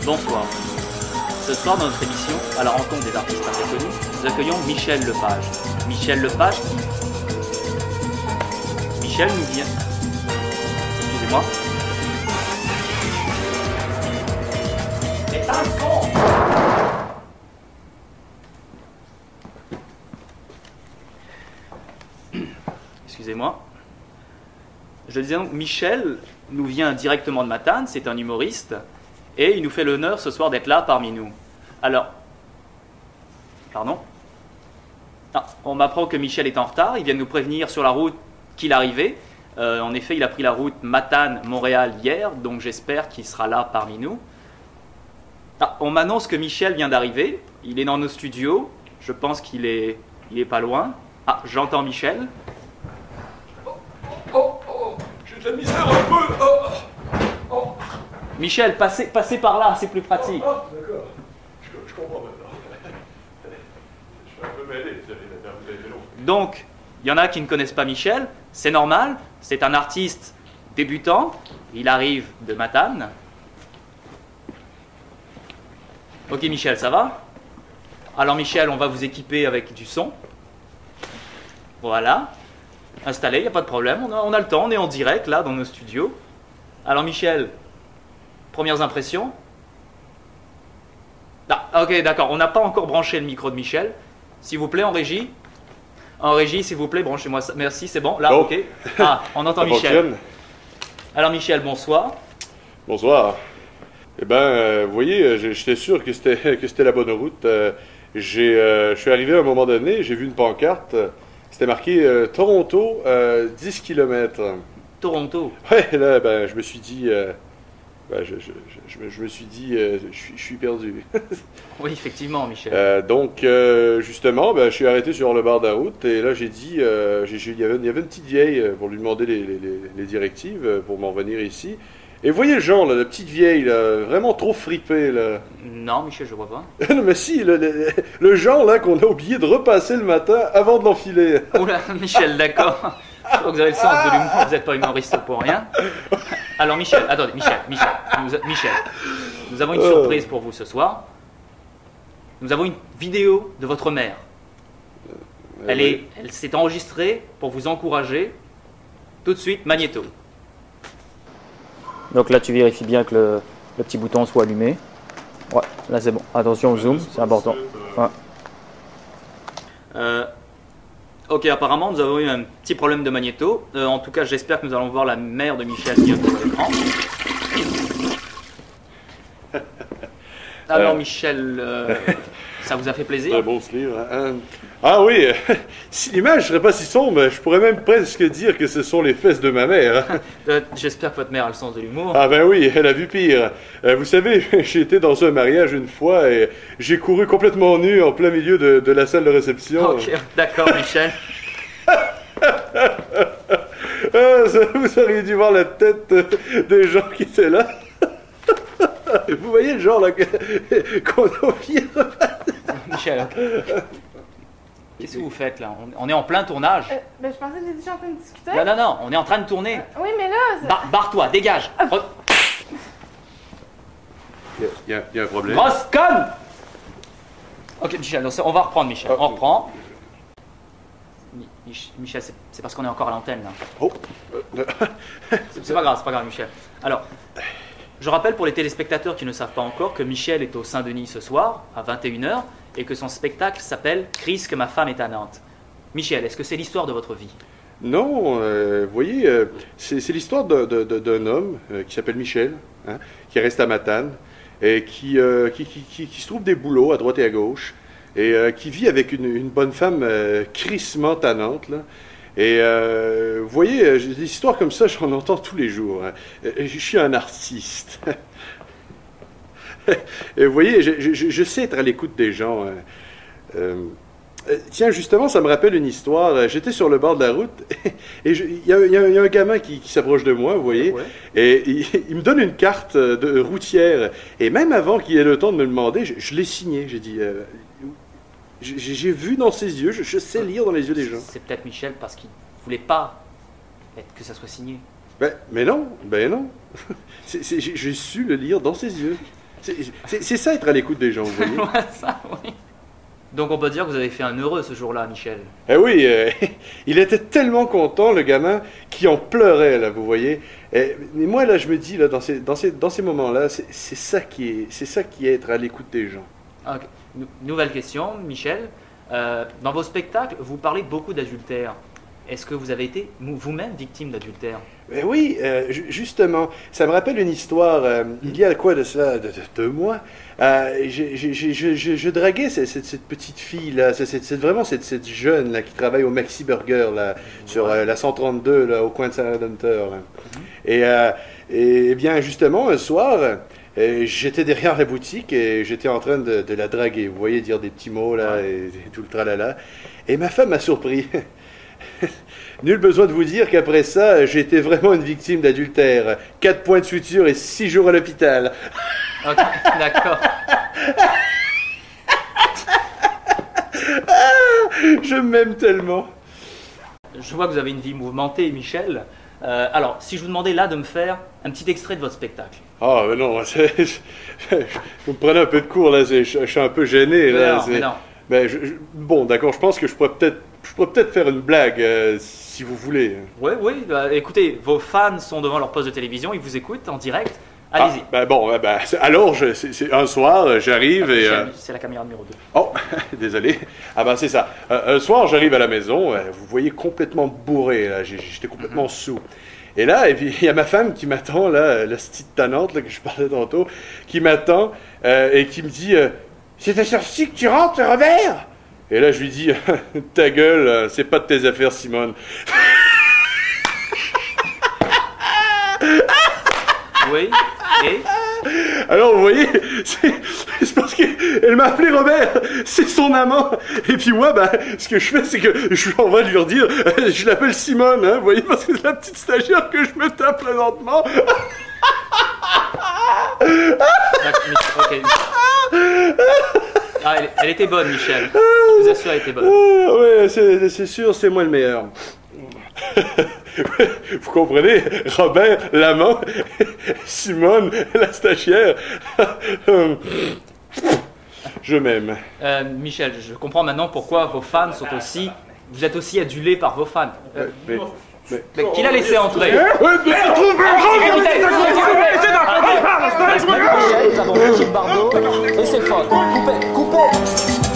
Bonsoir. Ce soir, dans notre émission, à la rencontre des artistes très connus, nous accueillons Michel Lepage. Michel Lepage qui... Michel nous vient... Excusez-moi. C'est un con! Excusez-moi. Je disais donc, Michel nous vient directement de Matane, c'est un humoriste, et il nous fait l'honneur ce soir d'être là parmi nous. Alors, pardon? Ah, on m'apprend que Michel est en retard, il vient de nous prévenir sur la route qu'il arrivait. En effet, il a pris la route Matane-Montréal hier, donc j'espère qu'il sera là parmi nous. Ah, on m'annonce que Michel vient d'arriver, il est dans nos studios, je pense qu'il est pas loin. Ah, j'entends Michel. J'ai de la misère un peu. Michel, passez par là, c'est plus pratique. D'accord, je comprends maintenant. Je suis un peu mêlé, vous avez fait long. Donc, il y en a qui ne connaissent pas Michel, c'est normal, c'est un artiste débutant, il arrive de Matane. Ok Michel, ça va? Alors Michel, on va vous équiper avec du son. Voilà. Installé, il n'y a pas de problème, on a le temps, on est en direct là dans nos studios. Alors Michel, premières impressions? Ah, ok, d'accord, on n'a pas encore branché le micro de Michel. S'il vous plaît, en régie. En régie, s'il vous plaît, branchez-moi ça. Merci, c'est bon, là, Bon. ok. Ah, on entend Ça Michel. fonctionne. Alors Michel, bonsoir. Bonsoir. Eh bien, vous voyez, j'étais sûr que c'était la bonne route. Je suis arrivé à un moment donné, j'ai vu une pancarte, c'était marqué Toronto, 10 km. Toronto. Ouais, là, ben, je me suis dit, je me suis dit, je suis perdu. Oui, effectivement, Michel. Donc, justement, ben, je suis arrêté sur le bord de la route et là, j'ai dit, il y avait une petite vieille pour lui demander les directives pour m'en venir ici. Et voyez le genre, là, la petite vieille, là, vraiment trop fripée, là. Non, Michel, je vois pas. Non, mais si, le genre, là, qu'on a oublié de repasser le matin avant de l'enfiler. Oula, Michel, d'accord. Je crois que vous avez le sens de l'humour, vous n'êtes pas humoriste pour rien. Alors Michel, attendez, Michel, nous avons une surprise pour vous ce soir. Nous avons une vidéo de votre mère. Elle s'est enregistrée pour vous encourager. Tout de suite, magnéto. Donc là, tu vérifies bien que le petit bouton soit allumé. Ouais, là c'est bon. Attention au zoom, c'est important. Ouais. Ok, apparemment, nous avons eu un petit problème de magnéto. En tout cas, j'espère que nous allons voir la mère de Michel bientôt à l'écran. Alors, Michel, ça vous a fait plaisir? Très beau ce livre. Hein. Ah oui, si l'image ne serait pas si sombre, je pourrais même presque dire que ce sont les fesses de ma mère. J'espère que votre mère a le sens de l'humour. Ah ben oui, elle a vu pire. Vous savez, j'ai été dans un mariage une fois et j'ai couru complètement nu en plein milieu de la salle de réception. Ok, d'accord, Michel. Vous auriez dû voir la tête des gens qui étaient là. Vous voyez le genre là qu'on a oublié de repasser. Michel, qu'est-ce que vous faites là? On est en plein tournage. Ben, je pensais que j'étais en train de discuter. Non, on est en train de tourner. Oui, mais là... Barre-toi, dégage. Il y a un problème. Grosse conne! Ok, Michel, donc on va reprendre, Michel. On reprend. Michel, c'est parce qu'on est encore à l'antenne là. Oh. C'est pas grave, Michel. Alors, je rappelle pour les téléspectateurs qui ne savent pas encore que Michel est au Saint-Denis ce soir, à 21h, et que son spectacle s'appelle « Chris, que ma femme est à Nantes ». Michel, est-ce que c'est l'histoire de votre vie? Non, vous voyez, c'est l'histoire d'un homme qui s'appelle Michel, hein, qui reste à Matane, et qui se trouve des boulots à droite et à gauche, et qui vit avec une bonne femme crissement tannante, là. Et vous voyez, des histoires comme ça, j'en entends tous les jours. Hein. Je suis un artiste. Et vous voyez, je sais être à l'écoute des gens. Tiens, justement, ça me rappelle une histoire. J'étais sur le bord de la route et il y a un gamin qui s'approche de moi, vous voyez, ouais. Et il me donne une carte de routière. Et même avant qu'il ait le temps de me le demander, je l'ai signé. J'ai dit... J'ai vu dans ses yeux, je sais lire dans les yeux des gens. C'est peut-être Michel parce qu'il ne voulait pas que ça soit signé. Mais non. J'ai su le lire dans ses yeux. C'est ça être à l'écoute des gens, vous voyez. Ouais, ça, oui. Donc on peut dire que vous avez fait un heureux ce jour-là, Michel. Eh oui, il était tellement content, le gamin, qu'il en pleurait, là, vous voyez. Mais moi, là, je me dis, là, dans ces moments-là, c'est ça qui est être à l'écoute des gens. Ok. Nouvelle question, Michel. Dans vos spectacles, vous parlez beaucoup d'adultère. Est-ce que vous avez été vous-même victime d'adultère? Oui, justement, ça me rappelle une histoire, il y a quoi de ça, de 2 mois. Je draguais cette petite fille-là, vraiment cette jeune-là qui travaille au Maxi Burger, là, sur la 132, là, au coin de Saint-Redempteur. Et bien, justement, un soir, j'étais derrière la boutique et j'étais en train de la draguer. Vous voyez, dire des petits mots, là, et tout le tralala. Et ma femme m'a surpris. Nul besoin de vous dire qu'après ça, j'ai été vraiment une victime d'adultère. 4 points de suture et 6 jours à l'hôpital. Ok, d'accord. Je m'aime tellement. Je vois que vous avez une vie mouvementée, Michel. Alors, si je vous demandais là de me faire un petit extrait de votre spectacle. Ah, mais non, vous me prenez un peu de cours, là, je suis un peu gêné. Là, Mais non. Ben, bon, d'accord, je pense que je pourrais peut-être faire une blague, si vous voulez. Oui, écoutez, vos fans sont devant leur poste de télévision, ils vous écoutent en direct. Allez-y. Alors, c'est un soir, j'arrive et... Michel, c'est la caméra numéro 2. Oh, désolé. Ah ben c'est ça. Un soir, j'arrive à la maison, vous voyez complètement bourré, là, j'étais complètement sous. Et là, et puis il y a ma femme qui m'attend, là, la petite tannante là, que je parlais tantôt, qui m'attend et qui me dit c'est à ce-ci que tu rentres, Robert? Et là, je lui dis ta gueule, c'est pas de tes affaires, Simone. Oui, et alors, vous voyez, c'est parce qu'elle m'a appelé Robert, c'est son amant. Et puis moi, ce que je fais, c'est que je suis en train de lui redire, je l'appelle Simone, hein, vous voyez, parce que c'est la petite stagiaire que je me tape présentement. Ok. Ah, elle était bonne, Michel. Je vous assure, elle était bonne. Oui, c'est sûr, c'est moi le meilleur. Vous comprenez? Robert, l'amant, Simone, la stagiaire. Je m'aime. Michel, je comprends maintenant pourquoi vos fans sont aussi... Vous êtes aussi adulé par vos fans. Mais qui l'a laissé entrer? Nous avons Brigitte Bardot et c'est faute. Coupez.